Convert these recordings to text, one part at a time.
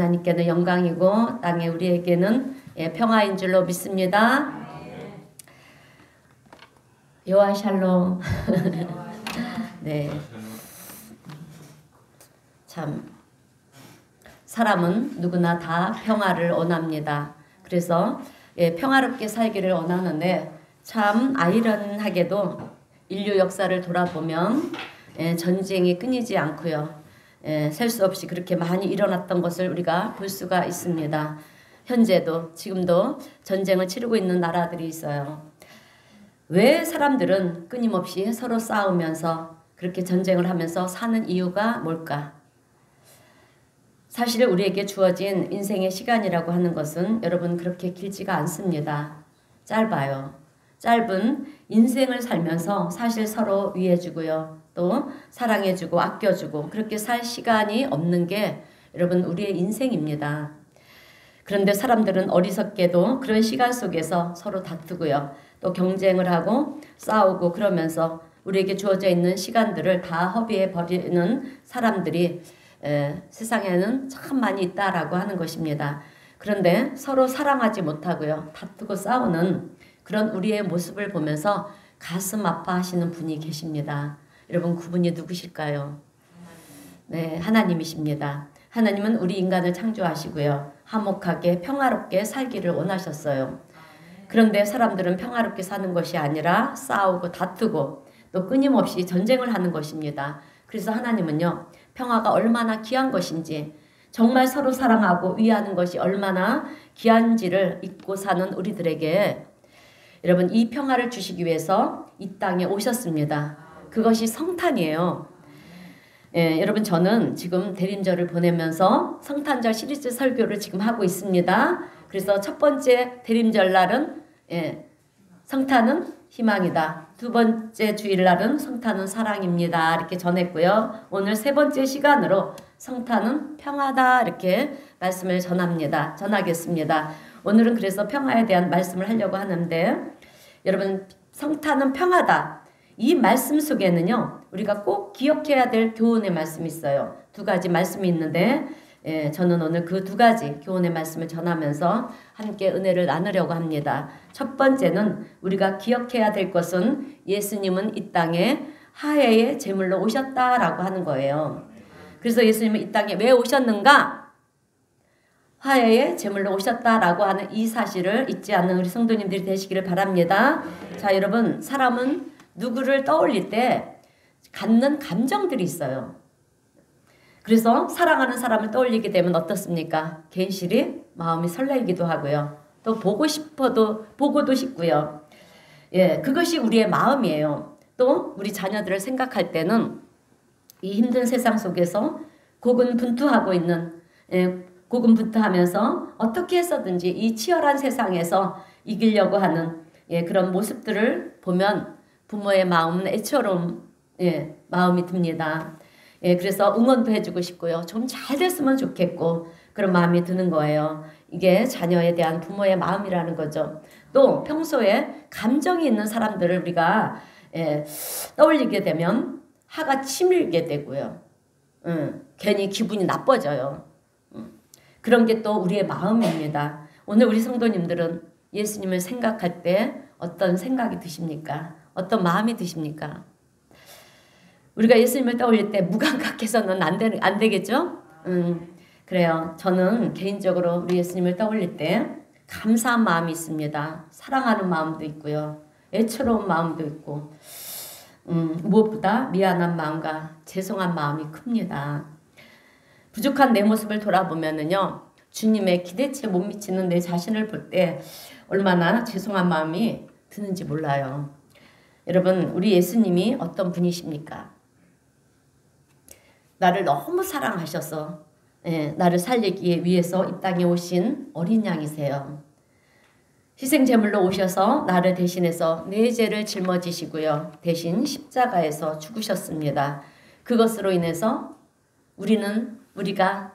하나님께는 영광이고 땅에 우리에게는 평화인 줄로 믿습니다. 요한 샬롬. 네. 참 사람은 누구나 다 평화를 원합니다. 그래서 평화롭게 살기를 원하는데 참 아이러니하게도 인류 역사를 돌아보면 전쟁이 끊이지 않고요. 셀 수 없이 그렇게 많이 일어났던 것을 우리가 볼 수가 있습니다. 현재도 지금도 전쟁을 치르고 있는 나라들이 있어요. 왜 사람들은 끊임없이 서로 싸우면서 그렇게 전쟁을 하면서 사는 이유가 뭘까? 사실 우리에게 주어진 인생의 시간이라고 하는 것은 여러분 그렇게 길지가 않습니다. 짧아요. 짧은 인생을 살면서 사실 서로 위해주고요. 또 사랑해주고 아껴주고 그렇게 살 시간이 없는 게 여러분 우리의 인생입니다. 그런데 사람들은 어리석게도 그런 시간 속에서 서로 다투고요. 또 경쟁을 하고 싸우고 그러면서 우리에게 주어져 있는 시간들을 다 허비해 버리는 사람들이 세상에는 참 많이 있다라고 하는 것입니다. 그런데 서로 사랑하지 못하고요. 다투고 싸우는 그런 우리의 모습을 보면서 가슴 아파하시는 분이 계십니다. 여러분 그분이 누구실까요? 네, 하나님이십니다. 하나님은 우리 인간을 창조하시고요. 화목하게 평화롭게 살기를 원하셨어요. 그런데 사람들은 평화롭게 사는 것이 아니라 싸우고 다투고 또 끊임없이 전쟁을 하는 것입니다. 그래서 하나님은요. 평화가 얼마나 귀한 것인지 정말 서로 사랑하고 위하는 것이 얼마나 귀한지를 잊고 사는 우리들에게 여러분 이 평화를 주시기 위해서 이 땅에 오셨습니다. 그것이 성탄이에요. 여러분 저는 지금 대림절을 보내면서 성탄절 시리즈 설교를 지금 하고 있습니다. 그래서 첫 번째 대림절 날은 성탄은 희망이다. 두 번째 주일날은 성탄은 사랑입니다. 이렇게 전했고요. 오늘 세 번째 시간으로 성탄은 평화다. 이렇게 말씀을 전하겠습니다. 오늘은 그래서 평화에 대한 말씀을 하려고 하는데 여러분 성탄은 평화다. 이 말씀 속에는요. 우리가 꼭 기억해야 될 교훈의 말씀이 있어요. 두 가지 말씀이 있는데 저는 오늘 그 두 가지 교훈의 말씀을 전하면서 함께 은혜를 나누려고 합니다. 첫 번째는 우리가 기억해야 될 것은 예수님은 이 땅에 화해의 제물로 오셨다라고 하는 거예요. 그래서 예수님은 이 땅에 왜 오셨는가? 화해의 제물로 오셨다라고 하는 이 사실을 잊지 않는 우리 성도님들이 되시기를 바랍니다. 자, 여러분 사람은 누구를 떠올릴 때 갖는 감정들이 있어요. 그래서 사랑하는 사람을 떠올리게 되면 어떻습니까? 괜시리 마음이 설레기도 하고요. 또 보고 싶어도 보고도 싶고요. 그것이 우리의 마음이에요. 또 우리 자녀들을 생각할 때는 이 힘든 세상 속에서 고군분투하고 있는 고군분투하면서 어떻게 해서든지 이 치열한 세상에서 이기려고 하는 그런 모습들을 보면 부모의 마음은 애처로운 마음이 듭니다. 그래서 응원도 해주고 싶고요. 좀 잘 됐으면 좋겠고 그런 마음이 드는 거예요. 이게 자녀에 대한 부모의 마음이라는 거죠. 또 평소에 감정이 있는 사람들을 우리가 떠올리게 되면 화가 치밀게 되고요. 괜히 기분이 나빠져요. 그런 게 또 우리의 마음입니다. 오늘 우리 성도님들은 예수님을 생각할 때 어떤 생각이 드십니까? 어떤 마음이 드십니까? 우리가 예수님을 떠올릴 때 무감각해서는 안 되겠죠? 그래요. 저는 개인적으로 우리 예수님을 떠올릴 때 감사한 마음이 있습니다. 사랑하는 마음도 있고요. 애처로운 마음도 있고 무엇보다 미안한 마음과 죄송한 마음이 큽니다. 부족한 내 모습을 돌아보면은요. 주님의 기대치에 못 미치는 내 자신을 볼 때 얼마나 죄송한 마음이 드는지 몰라요. 여러분 우리 예수님이 어떤 분이십니까? 나를 너무 사랑하셔서 나를 살리기 위해서 이 땅에 오신 어린 양이세요. 희생제물로 오셔서 나를 대신해서 내 죄를 짊어지시고요. 대신 십자가에서 죽으셨습니다. 그것으로 인해서 우리가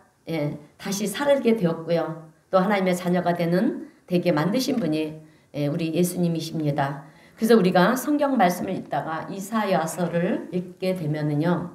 다시 살게 되었고요. 또 하나님의 자녀가 되게 만드신 분이 우리 예수님이십니다. 그래서 우리가 성경 말씀을 읽다가 이사야서를 읽게 되면은요.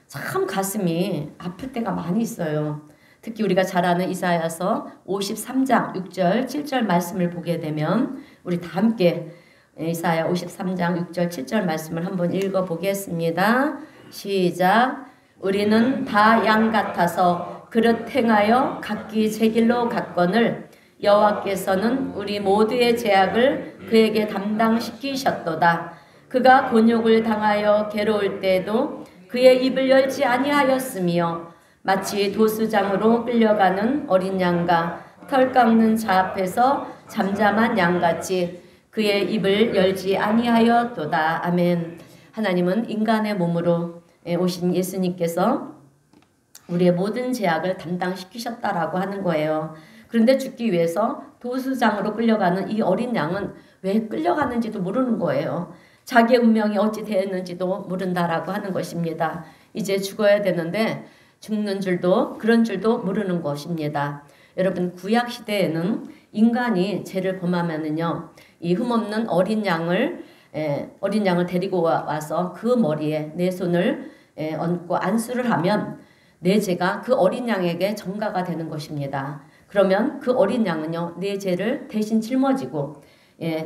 참 가슴이 아플 때가 많이 있어요. 특히 우리가 잘 아는 이사야서 53장 6절 7절 말씀을 보게 되면 우리 다 함께 이사야 53장 6절 7절 말씀을 한번 읽어보겠습니다. 시작. 우리는 다 양 같아서 그릇 행하여 각기 제 길로 갔거늘 여호와께서는 우리 모두의 죄악을 그에게 담당시키셨도다. 그가 곤욕을 당하여 괴로울 때에도 그의 입을 열지 아니하였으며 마치 도수장으로 끌려가는 어린 양과 털 깎는 자 앞에서 잠잠한 양같이 그의 입을 열지 아니하였도다. 아멘. 하나님은 인간의 몸으로 오신 예수님께서 우리의 모든 죄악을 담당시키셨다라고 하는 거예요. 그런데 죽기 위해서 도수장으로 끌려가는 이 어린 양은 왜 끌려가는지도 모르는 거예요. 자기의 운명이 어찌 되었는지도 모른다라고 하는 것입니다. 이제 죽어야 되는데 죽는 줄도 그런 줄도 모르는 것입니다. 여러분 구약 시대에는 인간이 죄를 범하면은요 이 흠없는 어린 양을 데리고 와서 그 머리에 내 손을 얹고 안수를 하면 내 죄가 그 어린 양에게 전가가 되는 것입니다. 그러면 그 어린 양은요 내 죄를 대신 짊어지고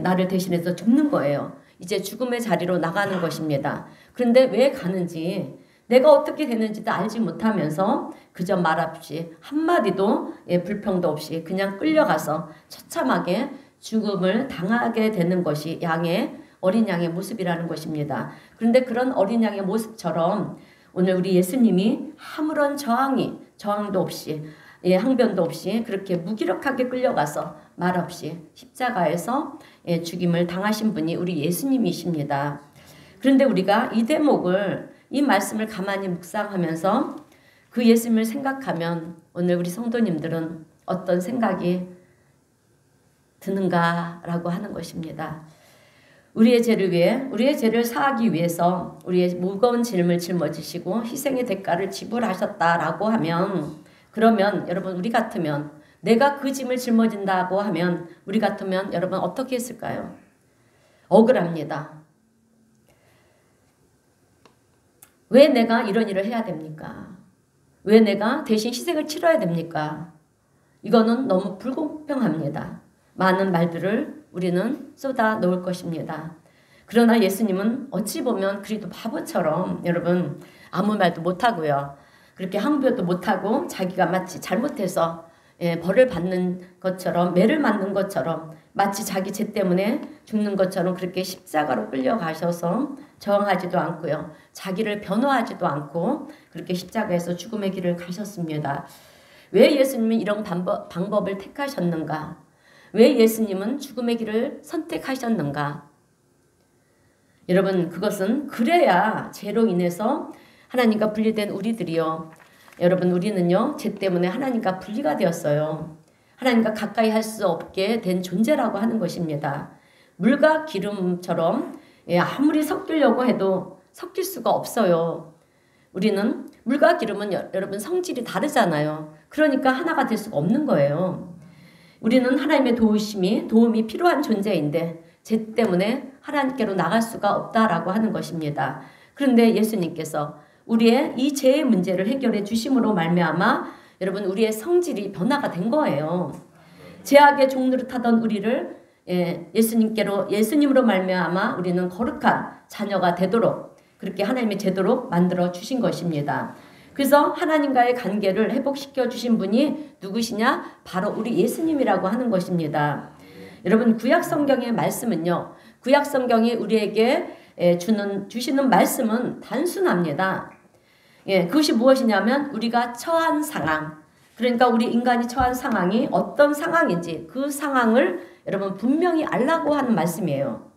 나를 대신해서 죽는 거예요. 이제 죽음의 자리로 나가는 것입니다. 그런데 왜 가는지 내가 어떻게 되는지도 알지 못하면서 그저 말없이 한마디도 불평도 없이 그냥 끌려가서 처참하게 죽음을 당하게 되는 것이 어린 양의 모습이라는 것입니다. 그런데 그런 어린 양의 모습처럼 오늘 우리 예수님이 아무런 저항도 없이 항변도 없이 그렇게 무기력하게 끌려가서 말없이 십자가에서 죽임을 당하신 분이 우리 예수님이십니다. 그런데 우리가 이 말씀을 가만히 묵상하면서 그 예수님을 생각하면 오늘 우리 성도님들은 어떤 생각이 드는가라고 하는 것입니다. 우리의 죄를 사하기 위해서 우리의 무거운 짐을 짊어지시고 희생의 대가를 지불하셨다라고 하면 그러면 여러분 우리 같으면 내가 그 짐을 짊어진다고 하면 우리 같으면 여러분 어떻게 했을까요? 억울합니다. 왜 내가 이런 일을 해야 됩니까? 왜 내가 대신 희생을 치러야 됩니까? 이거는 너무 불공평합니다. 많은 말들을 우리는 쏟아 놓을 것입니다. 그러나 예수님은 어찌 보면 그리도 바보처럼 여러분 아무 말도 못하고요. 그렇게 항변도 못하고 자기가 마치 잘못해서 벌을 받는 것처럼 매를 맞는 것처럼 마치 자기 죄 때문에 죽는 것처럼 그렇게 십자가로 끌려가셔서 저항하지도 않고요. 자기를 변호하지도 않고 그렇게 십자가에서 죽음의 길을 가셨습니다. 왜 예수님은 이런 방법을 택하셨는가? 왜 예수님은 죽음의 길을 선택하셨는가? 여러분 그것은 그래야 죄로 인해서 하나님과 분리된 우리들이요. 여러분 우리는요. 죄 때문에 하나님과 분리가 되었어요. 하나님과 가까이 할 수 없게 된 존재라고 하는 것입니다. 물과 기름처럼 아무리 섞이려고 해도 섞일 수가 없어요. 우리는 물과 기름은 여러분 성질이 다르잖아요. 그러니까 하나가 될 수가 없는 거예요. 우리는 하나님의 도움이 필요한 존재인데 죄 때문에 하나님께로 나갈 수가 없다라고 하는 것입니다. 그런데 예수님께서 우리의 이 죄의 문제를 해결해 주심으로 말미암아 여러분 우리의 성질이 변화가 된 거예요. 죄악의 종노릇하던 우리를 예수님으로 말미암아 우리는 거룩한 자녀가 되도록 그렇게 하나님의 제도로 만들어 주신 것입니다. 그래서 하나님과의 관계를 회복시켜 주신 분이 누구시냐? 바로 우리 예수님이라고 하는 것입니다. 여러분 구약 성경의 말씀은요. 구약 성경이 우리에게 주시는 말씀은 단순합니다. 그것이 무엇이냐면 우리가 처한 상황, 그러니까 우리 인간이 처한 상황이 어떤 상황인지 그 상황을 여러분 분명히 알라고 하는 말씀이에요.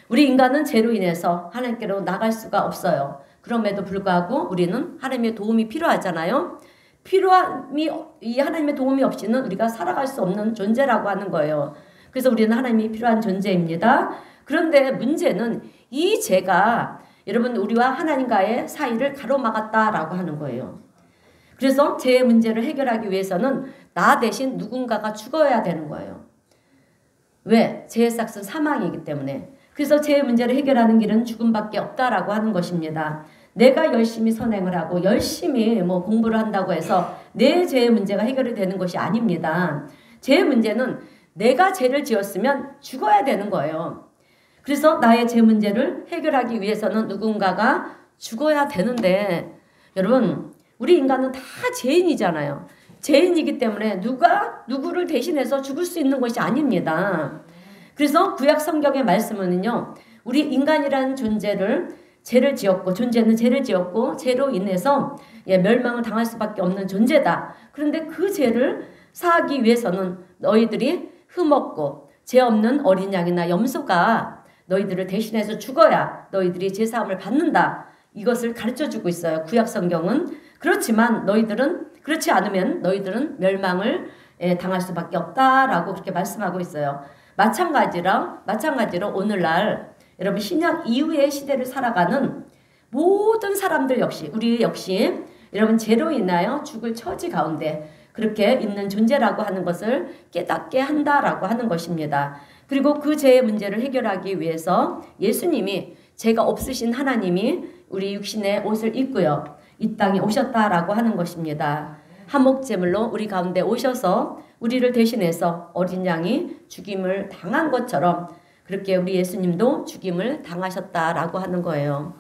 우리 인간은 죄로 인해서 하나님께로 나갈 수가 없어요. 그럼에도 불구하고 우리는 하나님의 도움이 필요하잖아요. 이 하나님의 도움이 없이는 우리가 살아갈 수 없는 존재라고 하는 거예요. 그래서 우리는 하나님이 필요한 존재입니다. 그런데 문제는 이 죄가 여러분 우리와 하나님과의 사이를 가로막았다라고 하는 거예요. 그래서 죄의 문제를 해결하기 위해서는 나 대신 누군가가 죽어야 되는 거예요. 왜? 죄의 삭은 사망이기 때문에. 그래서 죄의 문제를 해결하는 길은 죽음밖에 없다라고 하는 것입니다. 내가 열심히 선행을 하고 열심히 공부를 한다고 해서 내 죄의 문제가 해결이 되는 것이 아닙니다. 죄의 문제는 내가 죄를 지었으면 죽어야 되는 거예요. 그래서 나의 죄 문제를 해결하기 위해서는 누군가가 죽어야 되는데 여러분 우리 인간은 다 죄인이잖아요. 죄인이기 때문에 누가 누구를 대신해서 죽을 수 있는 것이 아닙니다. 그래서 구약 성경의 말씀은요. 우리 인간이라는 존재를 죄를 지었고 존재는 죄를 지었고 죄로 인해서 멸망을 당할 수밖에 없는 존재다. 그런데 그 죄를 사하기 위해서는 너희들이 흠없고 죄 없는 어린 양이나 염소가 너희들을 대신해서 죽어야 너희들이 제사함을 받는다. 이것을 가르쳐주고 있어요. 구약 성경은. 그렇지만 너희들은 그렇지 않으면 너희들은 멸망을 당할 수밖에 없다라고 그렇게 말씀하고 있어요. 마찬가지로 오늘날 여러분 신약 이후의 시대를 살아가는 모든 사람들 역시 우리 역시 여러분 죄로 인하여 죽을 처지 가운데 그렇게 있는 존재라고 하는 것을 깨닫게 한다라고 하는 것입니다. 그리고 그 죄의 문제를 해결하기 위해서 예수님이 죄가 없으신 하나님이 우리 육신의 옷을 입고요. 이 땅에 오셨다라고 하는 것입니다. 화목제물로 우리 가운데 오셔서 우리를 대신해서 어린 양이 죽임을 당한 것처럼 그렇게 우리 예수님도 죽임을 당하셨다라고 하는 거예요.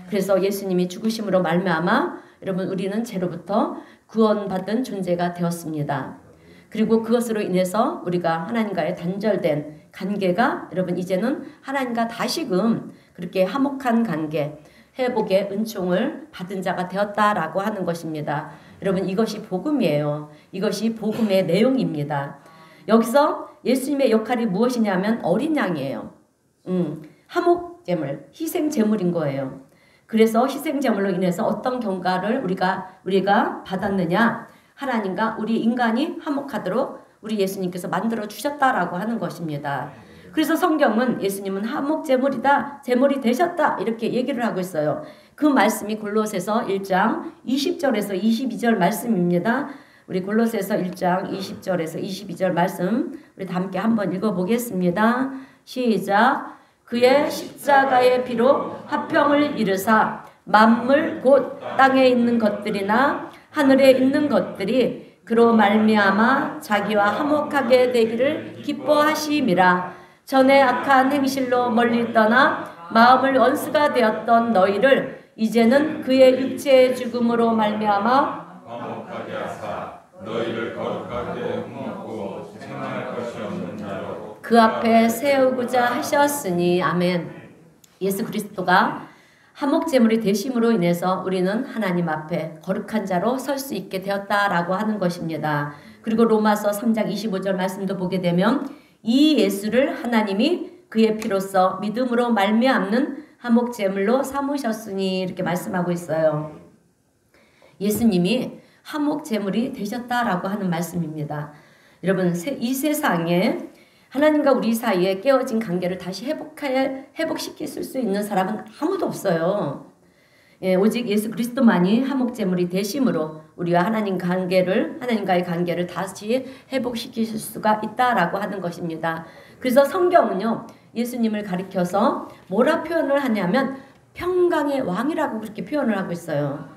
그래서 예수님이 죽으심으로 말미암아 여러분 우리는 죄로부터 구원받은 존재가 되었습니다. 그리고 그것으로 인해서 우리가 하나님과의 단절된 관계가 여러분 이제는 하나님과 다시금 그렇게 화목한 관계, 회복의 은총을 받은 자가 되었다라고 하는 것입니다. 여러분 이것이 복음이에요. 이것이 복음의 내용입니다. 여기서 예수님의 역할이 무엇이냐면 어린 양이에요. 화목제물, 희생제물인 거예요. 그래서 희생제물로 인해서 어떤 경과를 우리가 받았느냐? 하나님과 우리 인간이 화목하도록 우리 예수님께서 만들어 주셨다라고 하는 것입니다. 그래서 성경은 예수님은 화목제물이다, 제물이 되셨다 이렇게 얘기를 하고 있어요. 그 말씀이 골로새서 1장 20절에서 22절 말씀입니다. 우리 골로새서 1장 20절에서 22절 말씀 우리 다 함께 한번 읽어보겠습니다. 시작. 그의 십자가의 피로 화평을 이루사 만물 곧 땅에 있는 것들이나 하늘에 있는 것들이 그로 말미암아 자기와 화목하게 되기를 기뻐하심이라. 전에 악한 행실로 멀리 떠나 마음을 원수가 되었던 너희를 이제는 그의 육체의 죽음으로 말미암아 화목하게 하사 너희를 거룩하게 흠없고 생명할 것이 없는 자로 그 앞에 세우고자 하셨으니. 아멘. 예수 그리스도가 화목제물이 되심으로 인해서 우리는 하나님 앞에 거룩한 자로 설 수 있게 되었다라고 하는 것입니다. 그리고 로마서 3장 25절 말씀도 보게 되면 이 예수를 하나님이 그의 피로써 믿음으로 말미암는 화목제물로 삼으셨으니 이렇게 말씀하고 있어요. 예수님이 화목제물이 되셨다라고 하는 말씀입니다. 여러분 이 세상에 하나님과 우리 사이에 깨어진 관계를 다시 회복시킬 수 있는 사람은 아무도 없어요. 오직 예수 그리스도만이 화목제물이 되심으로 우리와 하나님과의 관계를 다시 회복시키실 수가 있다라고 하는 것입니다. 그래서 성경은요, 예수님을 가리켜서 뭐라 표현을 하냐면 평강의 왕이라고 그렇게 표현을 하고 있어요.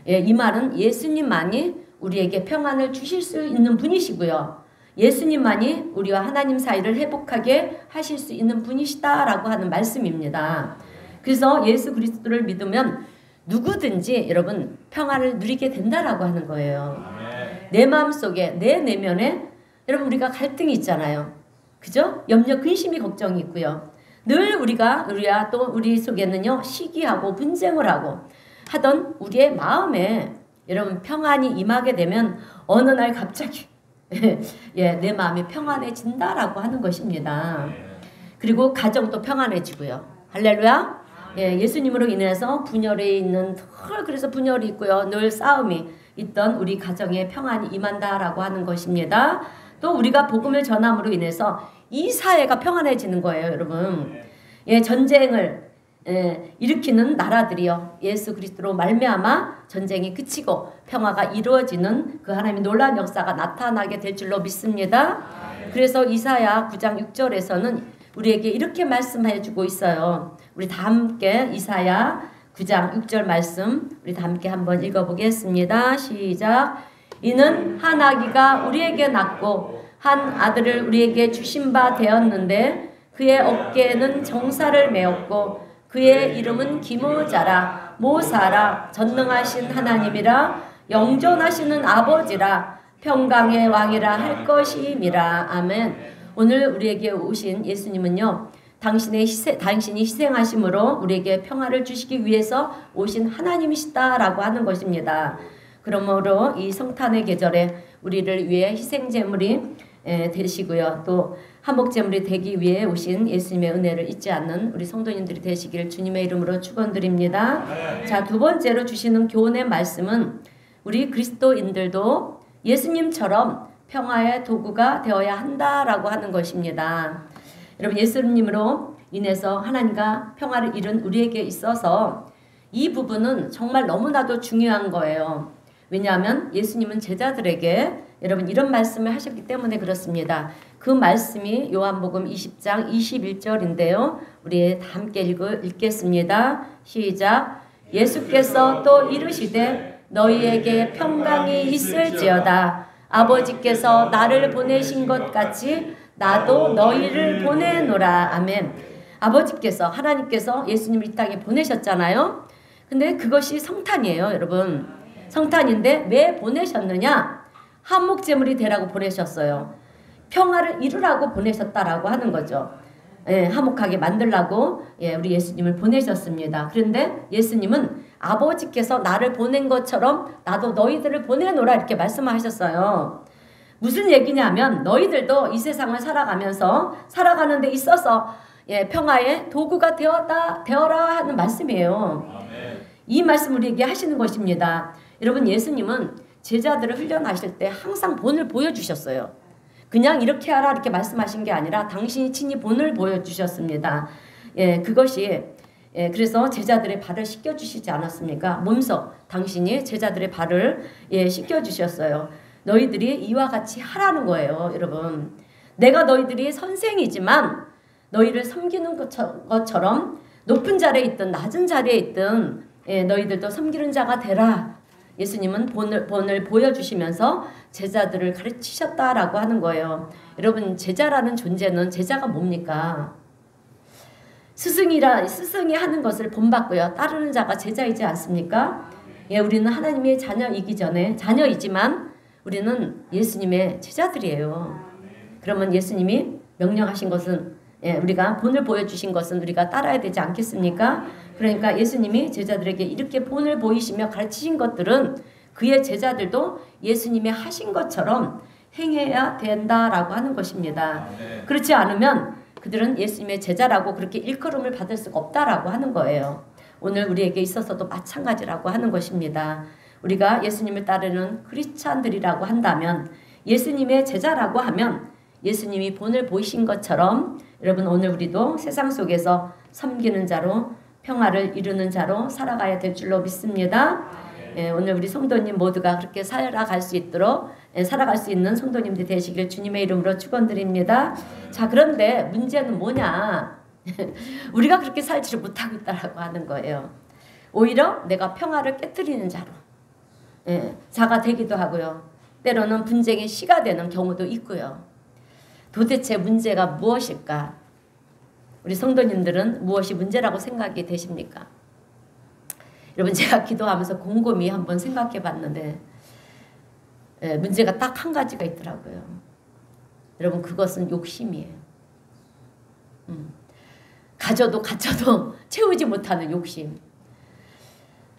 이 말은 예수님만이 우리에게 평안을 주실 수 있는 분이시고요. 예수님만이 우리와 하나님 사이를 회복하게 하실 수 있는 분이시다라고 하는 말씀입니다. 그래서 예수 그리스도를 믿으면 누구든지 여러분 평안을 누리게 된다라고 하는 거예요. 내 마음속에 내 내면에 여러분 우리가 갈등이 있잖아요. 그죠? 염려, 근심이 걱정이 있고요. 늘 우리와 또 우리 속에는요 시기하고 분쟁을 하고 하던 우리의 마음에 여러분 평안이 임하게 되면 어느 날 갑자기 내 마음이 평안해진다라고 하는 것입니다. 그리고 가정도 평안해지고요. 할렐루야. 예수님으로 인해서 분열에 있는 그래서 분열이 있고요. 늘 싸움이 있던 우리 가정에 평안이 임한다라고 하는 것입니다. 또 우리가 복음을 전함으로 인해서 이 사회가 평안해지는 거예요, 여러분. 전쟁을 일으키는 나라들이요. 예수 그리스도로 말미암아 전쟁이 그치고 평화가 이루어지는 그 하나님의 놀라운 역사가 나타나게 될 줄로 믿습니다. 그래서 이사야 9장 6절에서는 우리에게 이렇게 말씀해 주고 있어요. 우리 다 함께 이사야 9장 6절 말씀 우리 다 함께 한번 읽어보겠습니다. 시작. 이는 한 아기가 우리에게 낳고 한 아들을 우리에게 주신 바 되었는데 그의 어깨에는 정사를 메었고 그의 이름은 기모자라 모사라 전능하신 하나님이라 영존하시는 아버지라 평강의 왕이라 할 것임이라. 아멘. 오늘 우리에게 오신 예수님은요, 당신이 희생하심으로 우리에게 평화를 주시기 위해서 오신 하나님이시다라고 하는 것입니다. 그러므로 이 성탄의 계절에 우리를 위해 희생제물이 되시고요. 또 한목제물이 되기 위해 오신 예수님의 은혜를 잊지 않는 우리 성도님들이 되시기를 주님의 이름으로 축원드립니다. 자, 두 번째로 주시는 교훈의 말씀은 우리 그리스도인들도 예수님처럼 평화의 도구가 되어야 한다라고 하는 것입니다. 여러분, 예수님으로 인해서 하나님과 평화를 이룬 우리에게 있어서 이 부분은 정말 너무나도 중요한 거예요. 왜냐하면 예수님은 제자들에게 여러분 이런 말씀을 하셨기 때문에 그렇습니다. 그 말씀이 요한복음 20장 21절인데요. 우리 다 함께 읽겠습니다. 시작. 예수께서 또 이르시되 너희에게 평강이 있을지어다. 아버지께서 나를 보내신 것 같이 나도 너희를 보내노라. 아멘. 아버지께서, 하나님께서 예수님을 이 땅에 보내셨잖아요. 근데 그것이 성탄이에요, 여러분. 성탄인데 왜 보내셨느냐? 한목제물이 되라고 보내셨어요. 평화를 이루라고 보내셨다라고 하는 거죠. 예, 화목하게 만들라고 우리 예수님을 보내셨습니다. 그런데 예수님은 아버지께서 나를 보낸 것처럼 나도 너희들을 보내노라 이렇게 말씀하셨어요. 무슨 얘기냐면 너희들도 이 세상을 살아가면서 살아가는 데 있어서 평화의 도구가 되어라 하는 말씀이에요. 아멘. 이 말씀 우리에게 하시는 것입니다. 여러분, 예수님은 제자들을 훈련하실 때 항상 본을 보여주셨어요. 그냥 이렇게 하라 이렇게 말씀하신 게 아니라 당신이 친히 본을 보여주셨습니다. 그것이 그래서 제자들의 발을 씻겨주시지 않았습니까? 몸소 당신이 제자들의 발을 씻겨주셨어요. 너희들이 이와 같이 하라는 거예요, 여러분. 내가 너희들이 선생이지만 너희를 섬기는 것처럼 높은 자리에 있든 낮은 자리에 있든 너희들도 섬기는 자가 되라. 예수님은 본을 보여주시면서 제자들을 가르치셨다라고 하는 거예요. 여러분, 제자라는 존재는 제자가 뭡니까? 스승이 하는 것을 본받고요. 따르는 자가 제자이지 않습니까? 우리는 하나님의 자녀이지만 우리는 예수님의 제자들이에요. 그러면 예수님이 명령하신 것은 우리가 본을 보여주신 것은 우리가 따라야 되지 않겠습니까? 그러니까 예수님이 제자들에게 이렇게 본을 보이시며 가르치신 것들은 그의 제자들도 예수님이 하신 것처럼 행해야 된다라고 하는 것입니다. 그렇지 않으면 그들은 예수님의 제자라고 그렇게 일컬음을 받을 수가 없다라고 하는 거예요. 오늘 우리에게 있어서도 마찬가지라고 하는 것입니다. 우리가 예수님을 따르는 크리스찬들이라고 한다면, 예수님의 제자라고 하면 예수님이 본을 보이신 것처럼 여러분, 오늘 우리도 세상 속에서 섬기는 자로 평화를 이루는 자로 살아가야 될 줄로 믿습니다. 오늘 우리 성도님 모두가 그렇게 살아갈 수 있도록 살아갈 수 있는 성도님들 되시길 주님의 이름으로 축원드립니다. 자, 그런데 문제는 뭐냐? 우리가 그렇게 살지를 못하고 있다라고 하는 거예요. 오히려 내가 평화를 깨뜨리는 자로 자가 되기도 하고요. 때로는 분쟁의 시가 되는 경우도 있고요. 도대체 문제가 무엇일까? 우리 성도님들은 무엇이 문제라고 생각이 되십니까? 여러분, 제가 기도하면서 곰곰이 한번 생각해 봤는데 문제가 딱 한 가지가 있더라고요. 여러분, 그것은 욕심이에요. 가져도 채우지 못하는 욕심.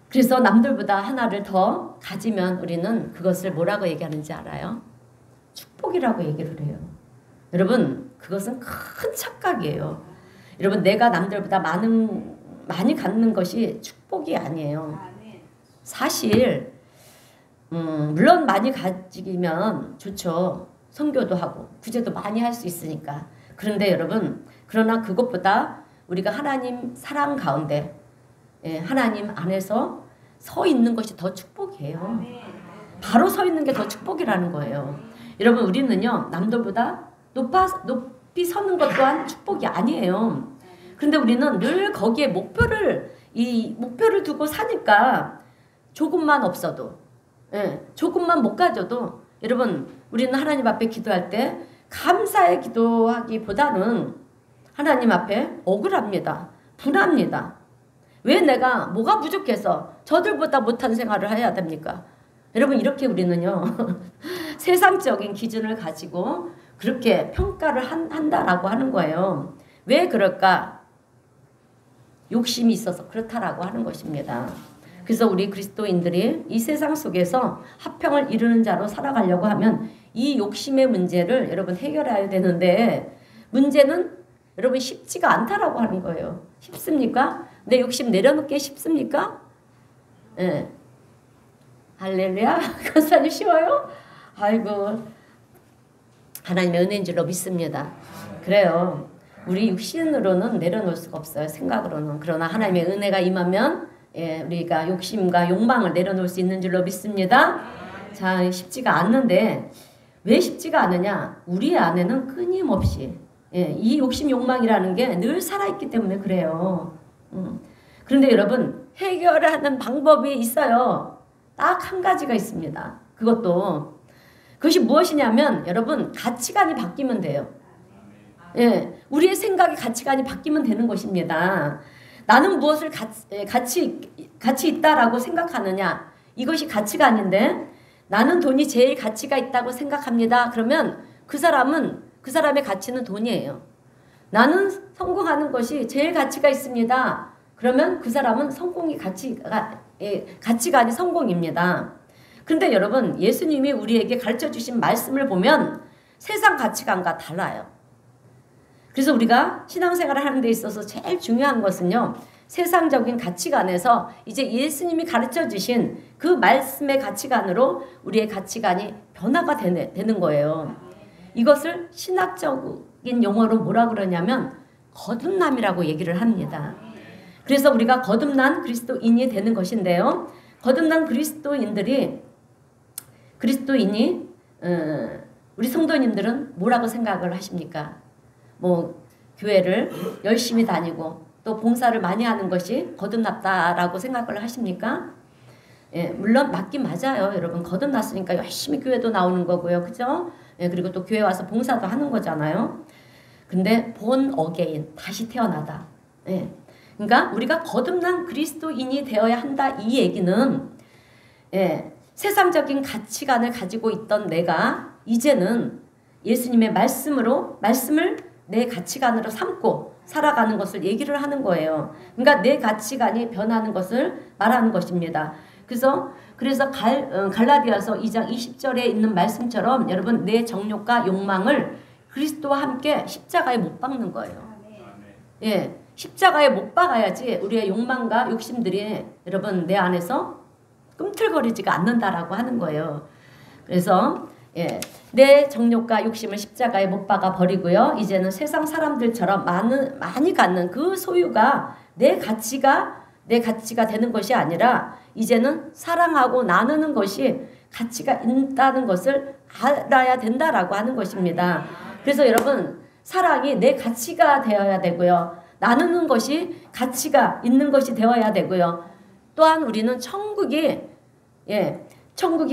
그래서 남들보다 하나를 더 가지면 우리는 그것을 뭐라고 얘기하는지 알아요? 축복이라고 얘기를 해요. 여러분, 그것은 큰 착각이에요. 여러분, 내가 남들보다 많이 갖는 것이 축복이 아니에요. 사실 물론 많이 가지면 좋죠. 선교도 하고 구제도 많이 할 수 있으니까. 그런데 여러분, 그러나 그것보다 우리가 하나님 사랑 가운데 하나님 안에서 서 있는 것이 더 축복이에요. 바로 서 있는 게 더 축복이라는 거예요. 여러분, 우리는요, 남들보다 높이 서는 것 또한 축복이 아니에요. 그런데 우리는 늘 거기에 목표를 두고 사니까 조금만 없어도 예, 조금만 못 가져도 여러분 우리는 하나님 앞에 기도할 때 감사의 기도하기보다는 하나님 앞에 억울합니다. 분합니다. 왜 내가 뭐가 부족해서 저들보다 못한 생활을 해야 됩니까? 여러분 이렇게 우리는요 세상적인 기준을 가지고 그렇게 평가를 한다라고 하는 거예요. 왜 그럴까? 욕심이 있어서 그렇다라고 하는 것입니다. 그래서 우리 그리스도인들이 이 세상 속에서 화평을 이루는 자로 살아가려고 하면 이 욕심의 문제를 여러분 해결해야 되는데 문제는 여러분 쉽지가 않다라고 하는 거예요. 쉽습니까? 내 욕심 내려놓기 쉽습니까? 예. 할렐루야. 감사님 쉬워요? 아이고 하나님의 은혜인 줄로 믿습니다. 그래요. 우리 육신으로는 내려놓을 수가 없어요. 생각으로는. 그러나 하나님의 은혜가 임하면 예, 우리가 욕심과 욕망을 내려놓을 수 있는 줄로 믿습니다. 자, 쉽지가 않는데 왜 쉽지가 않느냐? 우리 안에는 끊임없이 예, 이 욕심 욕망이라는 게 늘 살아있기 때문에 그래요. 그런데 여러분 해결하는 방법이 있어요. 딱 한 가지가 있습니다. 그것이 무엇이냐면 여러분 가치관이 바뀌면 돼요. 예, 우리의 생각이 가치관이 바뀌면 되는 것입니다. 나는 무엇을 가치 있다라고 생각하느냐? 이것이 가치관인데 나는 돈이 제일 가치가 있다고 생각합니다. 그러면 그 사람의 가치는 돈이에요. 나는 성공하는 것이 제일 가치가 있습니다. 그러면 그 사람은 가치관이 성공입니다. 그런데 여러분 예수님이 우리에게 가르쳐 주신 말씀을 보면 세상 가치관과 달라요. 그래서 우리가 신앙생활을 하는 데 있어서 제일 중요한 것은요. 세상적인 가치관에서 이제 예수님이 가르쳐 주신 그 말씀의 가치관으로 우리의 가치관이 변화가 되는 거예요. 이것을 신학적인 용어로 뭐라 그러냐면 거듭남이라고 얘기를 합니다. 그래서 우리가 거듭난 그리스도인이 되는 것인데요. 거듭난 그리스도인이 우리 성도님들은 뭐라고 생각을 하십니까? 뭐 교회를 열심히 다니고 또 봉사를 많이 하는 것이 거듭났다라고 생각을 하십니까? 예, 물론 맞긴 맞아요. 여러분 거듭났으니까 열심히 교회도 나오는 거고요. 그죠? 예, 그리고 또 교회 와서 봉사도 하는 거잖아요. 근데 born again, 다시 태어나다. 예. 그러니까 우리가 거듭난 그리스도인이 되어야 한다. 이 얘기는 예, 세상적인 가치관을 가지고 있던 내가 이제는 예수님의 말씀을 내 가치관으로 삼고 살아가는 것을 얘기를 하는 거예요. 그러니까 내 가치관이 변하는 것을 말하는 것입니다. 그래서 갈라디아서 2장 20절에 있는 말씀처럼 여러분 내 정욕과 욕망을 그리스도와 함께 십자가에 못 박는 거예요. 예, 십자가에 못 박아야지 우리의 욕망과 욕심들이 여러분 내 안에서 꿈틀거리지가 않는다라고 하는 거예요. 그래서 예, 내 정욕과 욕심을 십자가에 못 박아 버리고요. 이제는 세상 사람들처럼 많이 갖는 그 소유가 내 가치가 되는 것이 아니라 이제는 사랑하고 나누는 것이 가치가 있다는 것을 알아야 된다라고 하는 것입니다. 그래서 여러분 사랑이 내 가치가 되어야 되고요. 나누는 것이 가치가 있는 것이 되어야 되고요. 또한 우리는 천국이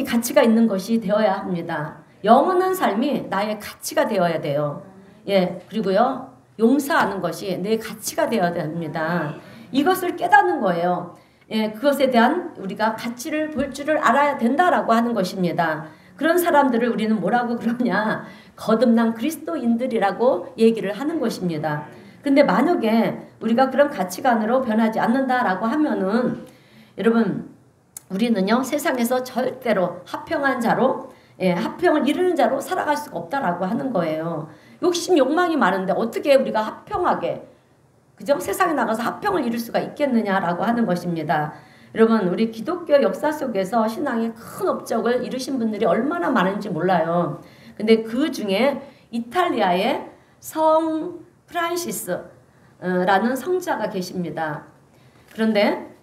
가치가 있는 것이 되어야 합니다. 영원한 삶이 나의 가치가 되어야 돼요. 예, 그리고요, 용서하는 것이 내 가치가 되어야 됩니다. 이것을 깨닫는 거예요. 예, 그것에 대한 우리가 가치를 볼 줄을 알아야 된다라고 하는 것입니다. 그런 사람들을 우리는 뭐라고 그러냐? 거듭난 그리스도인들이라고 얘기를 하는 것입니다. 근데 만약에 우리가 그런 가치관으로 변하지 않는다라고 하면은 여러분 우리는요 세상에서 절대로 화평한 자로 화평을 이루는 자로 살아갈 수가 없다라고 하는 거예요. 욕심 욕망이 많은데 어떻게 우리가 화평하게 그죠? 세상에 나가서 화평을 이룰 수가 있겠느냐라고 하는 것입니다. 여러분 우리 기독교 역사 속에서 신앙의 큰 업적을 이루신 분들이 얼마나 많은지 몰라요. 근데 그 중에 이탈리아의 성 프란시스라는 성자가 계십니다. 그런데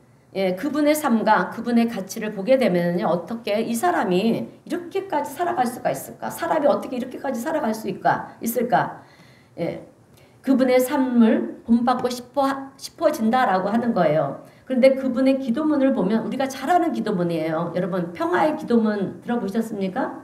그분의 삶과 그분의 가치를 보게 되면 어떻게 이 사람이 이렇게까지 살아갈 수가 있을까? 사람이 어떻게 이렇게까지 살아갈 수 있을까? 그분의 삶을 본받고 싶어진다라고 하는 거예요. 그런데 그분의 기도문을 보면 우리가 잘 아는 기도문이에요. 여러분 평화의 기도문 들어보셨습니까?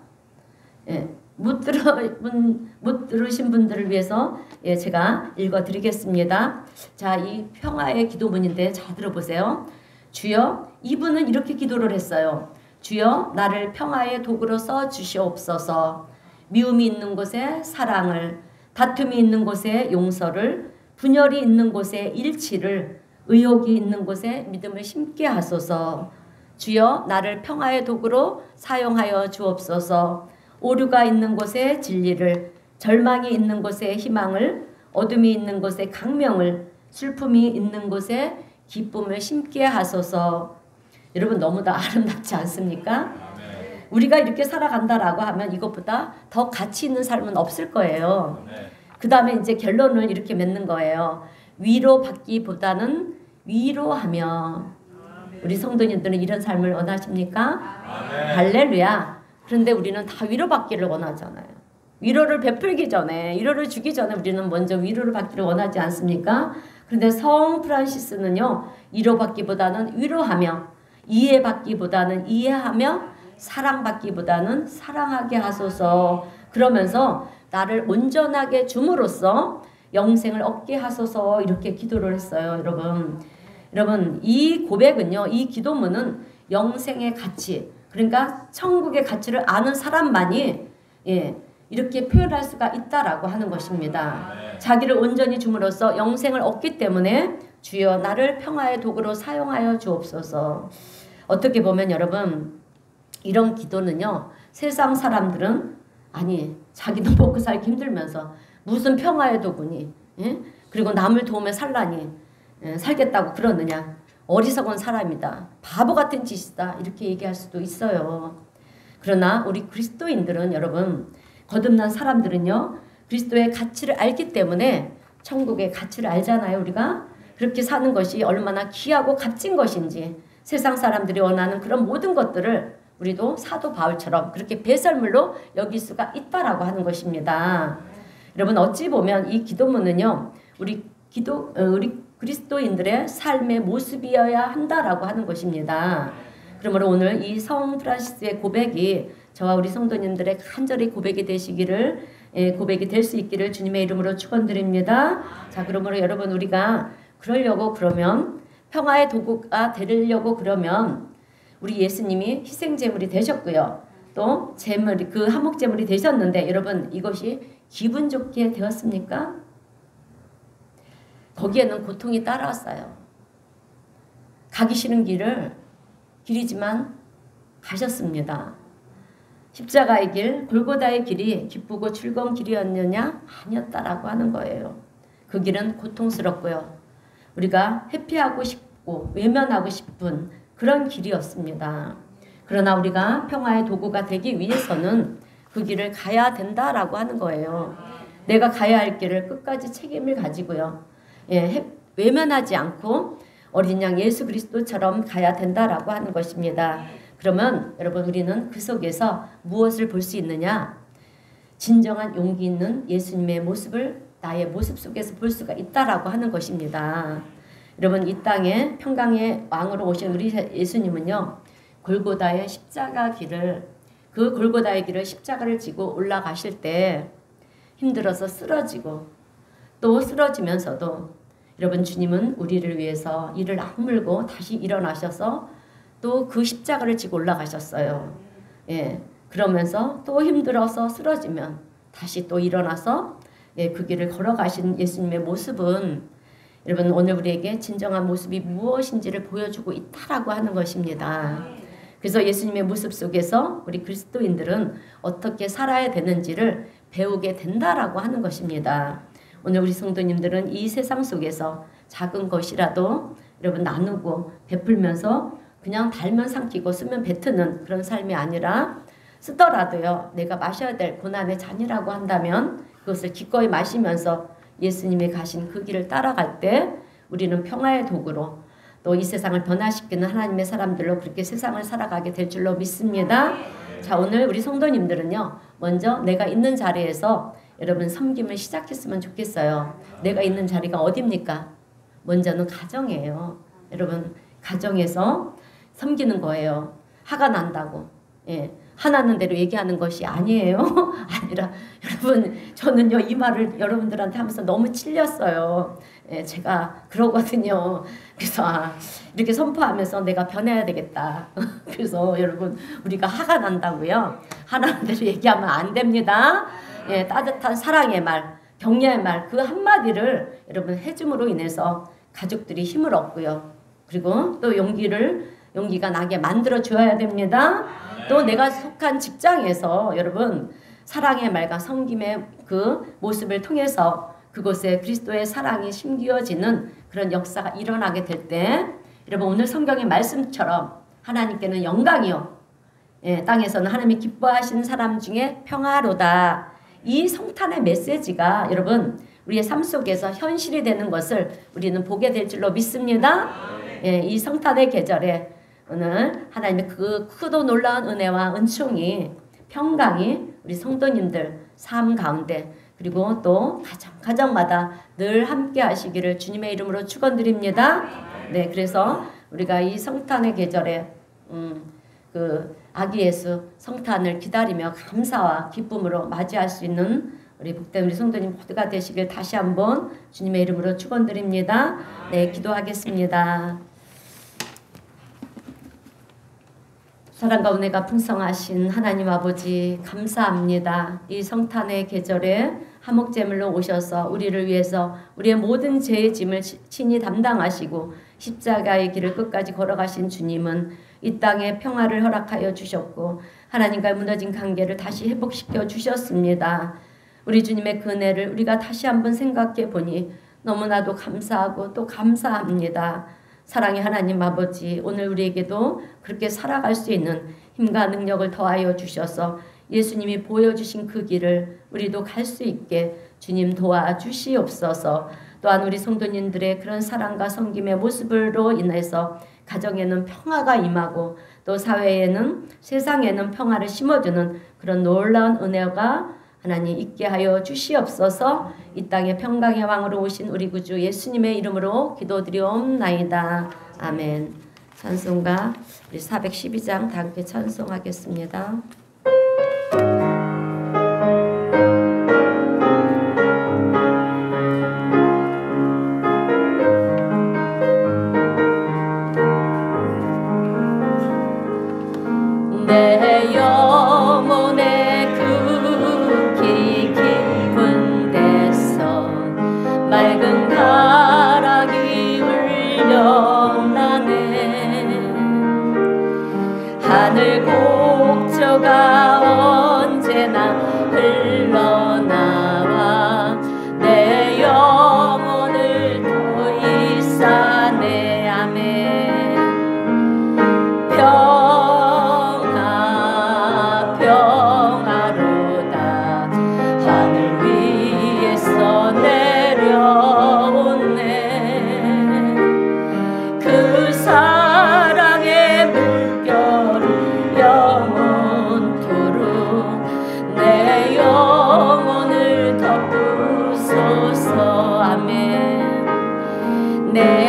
예, 못 들으신 분들을 위해서 예, 제가 읽어드리겠습니다. 자, 이 평화의 기도문인데 잘 들어보세요. 주여, 이분은 이렇게 기도를 했어요. 주여, 나를 평화의 도구로 써주시옵소서. 미움이 있는 곳에 사랑을, 다툼이 있는 곳에 용서를, 분열이 있는 곳에 일치를, 의혹이 있는 곳에 믿음을 심게 하소서. 주여, 나를 평화의 도구로 사용하여 주옵소서. 오류가 있는 곳에 진리를, 절망이 있는 곳에 희망을, 어둠이 있는 곳에 강명을, 슬픔이 있는 곳에 기쁨을 심게 하소서. 여러분 너무 다 아름답지 않습니까? 우리가 이렇게 살아간다라고 하면 이것보다 더 가치 있는 삶은 없을 거예요. 그 다음에 이제 결론을 이렇게 맺는 거예요. 위로받기보다는 위로하며. 우리 성도님들은 이런 삶을 원하십니까? 할렐루야. 그런데 우리는 다 위로받기를 원하잖아요. 위로를 베풀기 전에, 위로를 주기 전에 우리는 먼저 위로를 받기를 원하지 않습니까? 그런데 성 프란시스는요, 위로받기보다는 위로하며, 이해받기보다는 이해하며, 사랑받기보다는 사랑하게 하소서. 그러면서 나를 온전하게 줌으로써 영생을 얻게 하소서, 이렇게 기도를 했어요. 여러분 이 고백은요, 이 기도문은 영생의 가치, 그러니까 천국의 가치를 아는 사람만이 이렇게 표현할 수가 있다라고 하는 것입니다. 자기를 온전히 줌으로써 영생을 얻기 때문에 주여 나를 평화의 도구로 사용하여 주옵소서. 어떻게 보면 여러분 이런 기도는요, 세상 사람들은 아니 자기도 먹고 살기 힘들면서 무슨 평화의 도구니, 그리고 남을 도우며 살라니 살겠다고 그러느냐, 어리석은 사람이다, 바보 같은 짓이다, 이렇게 얘기할 수도 있어요. 그러나 우리 그리스도인들은 여러분, 거듭난 사람들은요, 그리스도의 가치를 알기 때문에 천국의 가치를 알잖아요. 우리가 그렇게 사는 것이 얼마나 귀하고 값진 것인지, 세상 사람들이 원하는 그런 모든 것들을 우리도 사도 바울처럼 그렇게 배설물로 여길 수가 있다라고 하는 것입니다. 여러분 어찌 보면 이 기도문은요, 우리 그리스도인들의 삶의 모습이어야 한다라고 하는 것입니다. 그러므로 오늘 이 성 프란시스의 고백이 저와 우리 성도님들의 간절히 고백이 되시기를, 고백이 될 수 있기를 주님의 이름으로 축원드립니다. 자, 그러므로 여러분 우리가 그러면 평화의 도구가 되려고 그러면 우리 예수님이 희생제물이 되셨고요. 또 제물이, 그 한목제물이 되셨는데 여러분 이것이 기분 좋게 되었습니까? 거기에는 고통이 따라왔어요. 가기 싫은 길이지만 가셨습니다. 십자가의 길, 골고다의 길이 기쁘고 즐거운 길이었느냐? 아니었다라고 하는 거예요. 그 길은 고통스럽고요. 우리가 회피하고 싶고 외면하고 싶은 그런 길이었습니다. 그러나 우리가 평화의 도구가 되기 위해서는 그 길을 가야 된다라고 하는 거예요. 내가 가야 할 길을 끝까지 책임을 가지고요. 외면하지 않고 어린 양 예수 그리스도처럼 가야 된다라고 하는 것입니다. 그러면 여러분 우리는 그 속에서 무엇을 볼 수 있느냐? 진정한 용기 있는 예수님의 모습을 나의 모습 속에서 볼 수가 있다라고 하는 것입니다. 여러분 이 땅에 평강의 왕으로 오신 우리 예수님은요, 골고다의 십자가 길을, 그 골고다의 길을 십자가를 지고 올라가실 때 힘들어서 쓰러지고 또 쓰러지면서도 여러분 주님은 우리를 위해서 이를 악물고 다시 일어나셔서 또 그 십자가를 지고 올라가셨어요. 그러면서 또 힘들어서 쓰러지면 다시 또 일어나서 그 길을 걸어가신 예수님의 모습은 여러분 오늘 우리에게 진정한 모습이 무엇인지를 보여주고 있다라고 하는 것입니다. 그래서 예수님의 모습 속에서 우리 그리스도인들은 어떻게 살아야 되는지를 배우게 된다라고 하는 것입니다. 오늘 우리 성도님들은 이 세상 속에서 작은 것이라도 여러분 나누고 베풀면서 그냥 달면 삼키고 쓰면 뱉는 그런 삶이 아니라, 쓰더라도요 내가 마셔야 될 고난의 잔이라고 한다면 그것을 기꺼이 마시면서 예수님이 가신 그 길을 따라갈 때 우리는 평화의 도구로 또 이 세상을 변화시키는 하나님의 사람들로 그렇게 세상을 살아가게 될 줄로 믿습니다. 자, 오늘 우리 성도님들은요, 먼저 내가 있는 자리에서 여러분 섬김을 시작했으면 좋겠어요. 내가 있는 자리가 어디입니까? 먼저는 가정이에요. 여러분 가정에서 섬기는 거예요. 화가 난다고. 예. 화나는 대로 얘기하는 것이 아니에요. 아니라 여러분 저는요 이 말을 여러분들한테 하면서 너무 찔렸어요. 예, 제가 그러거든요. 그래서 이렇게 선포하면서 내가 변해야 되겠다. 그래서 여러분 우리가 화가 난다고요. 화나는 대로 얘기하면 안 됩니다. 예, 따뜻한 사랑의 말, 격려의 말 그 한마디를 여러분 해줌으로 인해서 가족들이 힘을 얻고요. 그리고 또 용기가 나게 만들어 주어야 됩니다. 또 내가 속한 직장에서 여러분 사랑의 말과 섬김의 그 모습을 통해서 그곳에 그리스도의 사랑이 심기어지는 그런 역사가 일어나게 될 때 여러분 오늘 성경의 말씀처럼 하나님께는 영광이요. 예, 땅에서는 하나님이 기뻐하시는 사람 중에 평화로다. 이 성탄의 메시지가 여러분 우리의 삶 속에서 현실이 되는 것을 우리는 보게 될 줄로 믿습니다. 예, 이 성탄의 계절에 오늘 하나님의 그 크고 놀라운 은혜와 은총이 평강이 우리 성도님들 삶 가운데 그리고 또 가정마다 늘 함께 하시기를 주님의 이름으로 축원드립니다. 네, 그래서 우리가 이 성탄의 계절에 그 아기 예수 성탄을 기다리며 감사와 기쁨으로 맞이할 수 있는 우리 복된 우리 성도님 모두가 되시길 다시 한번 주님의 이름으로 축원드립니다. 네, 기도하겠습니다. 사랑과 은혜가 풍성하신 하나님 아버지 감사합니다. 이 성탄의 계절에 화목제물로 오셔서 우리를 위해서 우리의 모든 죄의 짐을 친히 담당하시고 십자가의 길을 끝까지 걸어가신 주님은 이 땅에 평화를 허락하여 주셨고 하나님과의 무너진 관계를 다시 회복시켜 주셨습니다. 우리 주님의 그 은혜를 우리가 다시 한번 생각해 보니 너무나도 감사하고 또 감사합니다. 사랑의 하나님 아버지 오늘 우리에게도 그렇게 살아갈 수 있는 힘과 능력을 더하여 주셔서 예수님이 보여주신 그 길을 우리도 갈 수 있게 주님 도와주시옵소서. 또한 우리 성도님들의 그런 사랑과 섬김의 모습으로 인해서 가정에는 평화가 임하고 또 사회에는 세상에는 평화를 심어주는 그런 놀라운 은혜가 하나님 있게 하여 주시옵소서. 이 땅에 평강의 왕으로 오신 우리 구주 예수님의 이름으로 기도드리옵나이다. 아멘. 찬송가 우리 412장 다 함께 찬송하겠습니다. 내 영혼의 극히 깊은 데서 맑은 가락이 흘려나네. 하늘 곡조가 언제나 흘러나와 내 영혼을 도이사네. 아멘. 평화로다. 하늘 위에서 내려오네. 그 사랑의 물결을 영원토록 내 영혼을 덮으소서. 아멘. 내